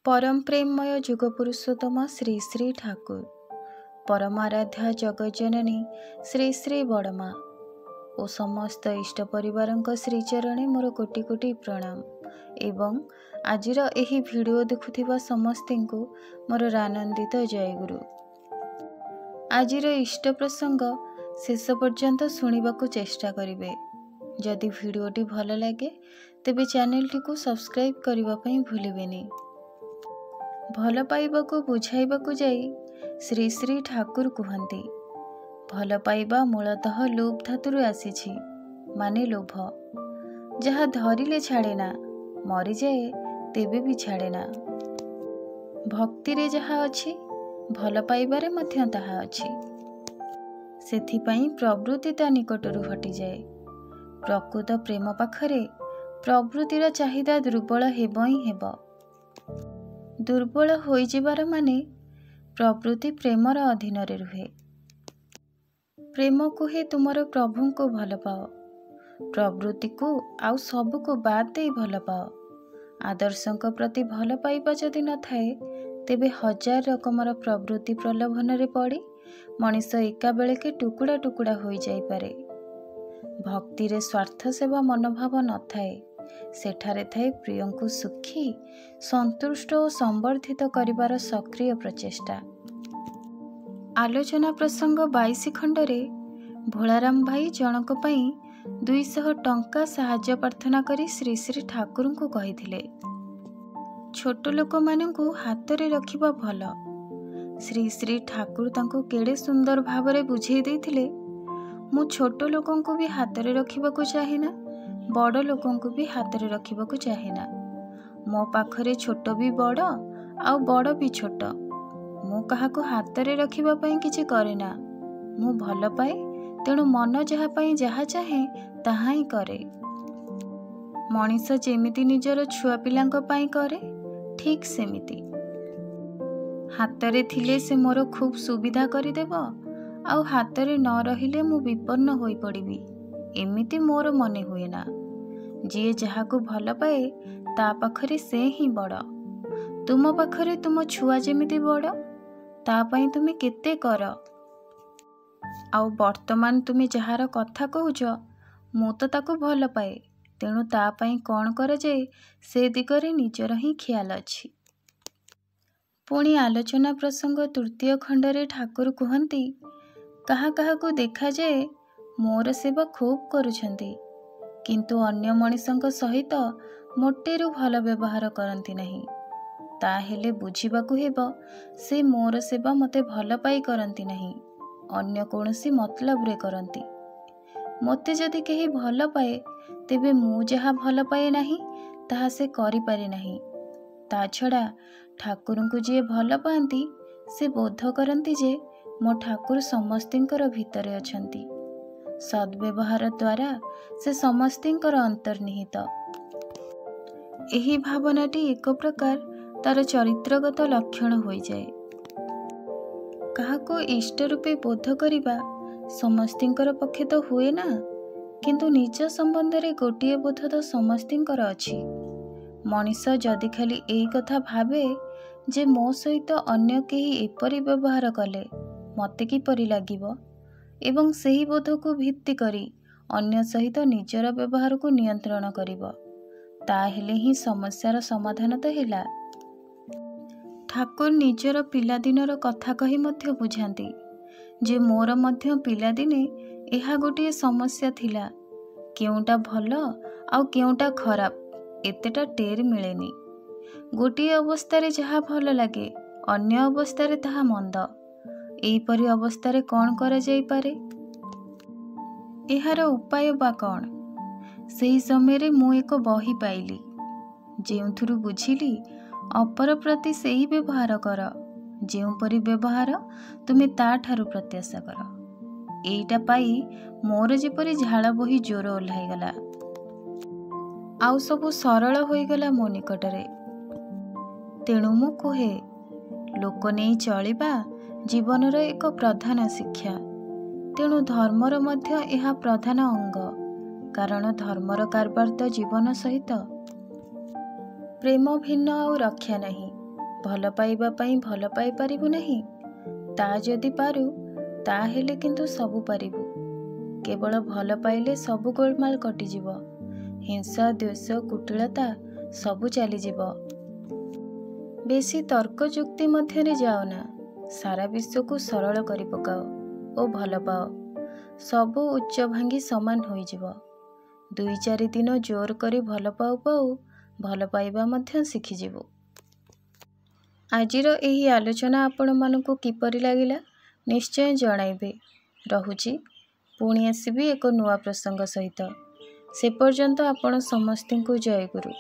परम प्रेममय जुग पुरुषोत्तम श्री श्री ठाकुर परमाराध्या जगज्जननी श्री श्री बड़मा और समस्त इष्ट परिवार श्रीचरणे मोर कोटि कोटि प्रणाम एवं आजिर एही वीडियो देखुथिबा समस्त को मोर आनंदित जयगुरु। आजिर इष्ट प्रसंग शेष पर्यंत शुणिबाकु चेष्टा करिवे। जदि वीडियोटी भल लगे तेबे चैनलटी को सब्सक्राइब करबा पई भूलिबेनी। भल पाइबाकु बुझाइबाकु जाई श्री श्री ठाकुर कहते भल पाइबा मूलतः लोभ धातुरु आसीछि, माने लोभ। जहा धरिले छाड़ेना, मरी जाए तेबे भी छाड़ेना। भक्ति रे जहा अछि भल पाइबारे मध्य ताहा अछि। सेथिपाई प्रवृत्ति ता निकटरू हटि जाए। प्रकृत प्रेम पाखरे प्रवृत्तिर चाहिदा दुर्बल हेब ही हेब। दुर्बल होई जिबार माने प्रवृत्ति प्रेमर अधीन रे रुहे। प्रेम कुहे तुमर प्रभु को भल पाओ, प्रवृत्ति को आउ सब को बाद दे भल पाओ। आदर्शों प्रति भल पाइबा जदि न थाए तेबे हजार रकमर प्रवृत्ति प्रलोभन रे पड़ी मनीष एका बेलेके टुकुड़ा टुकुड़ा होई जाई पारे। भक्ति रे स्वार्थ सेवा मनोभाव न थाए, सेठारे थाए प्रिय को सुखी संतुष्ट और संवर्धित करिबार सक्रिय प्रचेष्टा। आलोचना प्रसंग 22 खंडरे भोलाराम भाई जनक पई 200 टंका साहाय्य प्रार्थना करी श्री श्री ठाकुर को कहिथिले। छोट लोक मानकु हाथ रे रखिबा भल। श्री श्री ठाकुर तांको केड़े सुंदर भावरे बुझेई देथिले। मु छोट लोकों को भी हाथ रे रखिबाकु चाहेना, बड़ लोकों को भी हाथ रे रखिबाकु चाहेना। मो पाखरे छोट भी बड़ आउ बड़ भी छोट। मु काहाको हाथ रे रखिबा पई किछि करेना। मु भल पाए, तेणु मन जहा पई जहा चाहे ताहा ही करे। मनीष जेमिति निजर छुआ पिलांक पई करे, ठीक सेमिति। हाथ रे थिले से मोर खूब सुविधा करि देबो, आउ हाथ रे न रहिले मु विपन्न होई पड़िबी, एमिति मोर मने हुए ना। जिए जहाकु भल पाए ता पाखरे से ही बड़। तुम पाखरे तुम छुआ जेमिति बड़, ता पई तुमे केते कर। आउ वर्तमान तुमे जहार कथा कहूच मु तो ताकु भल पाए, तेणु ता पई कौन कर जाए से दिगरे निजर ही ख्याल अछि। पुणी आलोचना प्रसंग 3 खंडरे ठाकुर कहती काहा काहाकु देखा जाए मोर सेवा खूब करुछंती, किंतु अन्य मनीषंक सहित मोटेरु भल व्यवहार करती नहीं। ताहेले बुझिबाकु हेबो से मोर सेवा मते भल पाई करती नहीं, अन्य कोनोसी मतलब रे करती। मते जदि केही भल पाए तेबे मु जहा भल पाए नहीं ताहा से करि पारे नहीं। ता छड़ा ठाकुर को जे भल पाती से बोध करती जे मो ठाकुर समस्तिंकर भितरे अछंती। सद्व्यवहार द्वारा से समस्तिंकर अंतर्निहित। एही भावनाटी एक प्रकार तार चरित्रगत लक्षण होई जाए। काहाको इष्ट रूपे बोध करिबा समस्तिंकर पक्षे तो हुए ना, किंतु निज संबंध रे गोटिए बोध तो समस्तिंकर अछि। मनीष जदि खाली एई कथा भावे जे मो सहित अन्य केही एपरि व्यवहार कले मते किपरि लागिबो एवं सेही बोध को भित्ति करी अन्य सहित निजर व्यवहार को नियंत्रण करिबो, ताहेले ही समस्यार समाधान तो हेला। ठाकुर निजर पिलादिनर कथा कही मध्य बुझाती जे मोर मध्य पिलादिने एहा गोटिए समस्या थिला। केउटा भल आउ केउटा खराब एतेटा टेर मिलेनी। गोटिए अवस्था जहा भल लगे अन्य अवस्था ताहा मंद। एहीपरि अवस्था कौन करा जाई पारे? एहार उपाय बा कौन? सेही समय मु एक बही पाइली जेउथुरु बुझिली अपर प्रति सेही व्यवहार कर जेउपरि व्यवहार तुमे ता ठारु प्रत्याशा कर। एईटा पाई मोर जेपरि झाड़ बही जोर ओल्हाई गला, आउ सबु सरल होई गला मो निकटरे। तेणु मु कहे लोक नहीं चलिबा जीवनर एक प्रधान शिक्षा। तेणु धर्मर मध्य एहा प्रधान अंग, कारण धर्मर कारबार तो जीवन सहित। प्रेम भिन्न आउ रक्षा नहीं, ଭଲ ପାଇବା ପାଇଁ ଭଲ ପାଇପାରିବୁ ନାହିଁ? ତା ଯଦି ପାରୁ ତାହେଲେ କିନ୍ତୁ ସବୁ ପାରିବୁ। କେବଳ ଭଲ ପାଇଲେ ସବୁ ଗୋଳମାଳ କଟିଯିବ। ହିଂସା, ଦ୍ୱେଷ, କୁଟିଳତା ସବୁ ଚାଲିଯିବ। ବେଶୀ ତର୍କ ଯୁକ୍ତି ମଧ୍ୟରେ ଯାଅନା। ସାରା ବିଶ୍ୱକୁ ସରଳ କରି ପକାଅ ଓ ଭଲ ପାଅ। ସବୁ ଉଚ୍ଚ ଭାଙ୍ଗି ସମାନ ହୋଇଯିବ। 2-4 ଦିନ ଜୋର କରି ଭଲ ପାଉ ପାଉ ଭଲ ପାଇବା ମଧ୍ୟ ଶିଖିଯିବୁ। ଆଜିର ଏହି ଆଲୋଚନା ଆପଣମାନଙ୍କୁ କିପରି ଲାଗିଲା ନିଶ୍ଚୟ ଜଣାଇବେ। ରହୁଛି, ପୁଣି ଆସିବି ଏକ ନୂଆ ପ୍ରସଙ୍ଗ ସହିତ। ସେ ପର୍ଯ୍ୟନ୍ତ ଆପଣ ସମସ୍ତଙ୍କୁ ଜୟଗୁରୁ।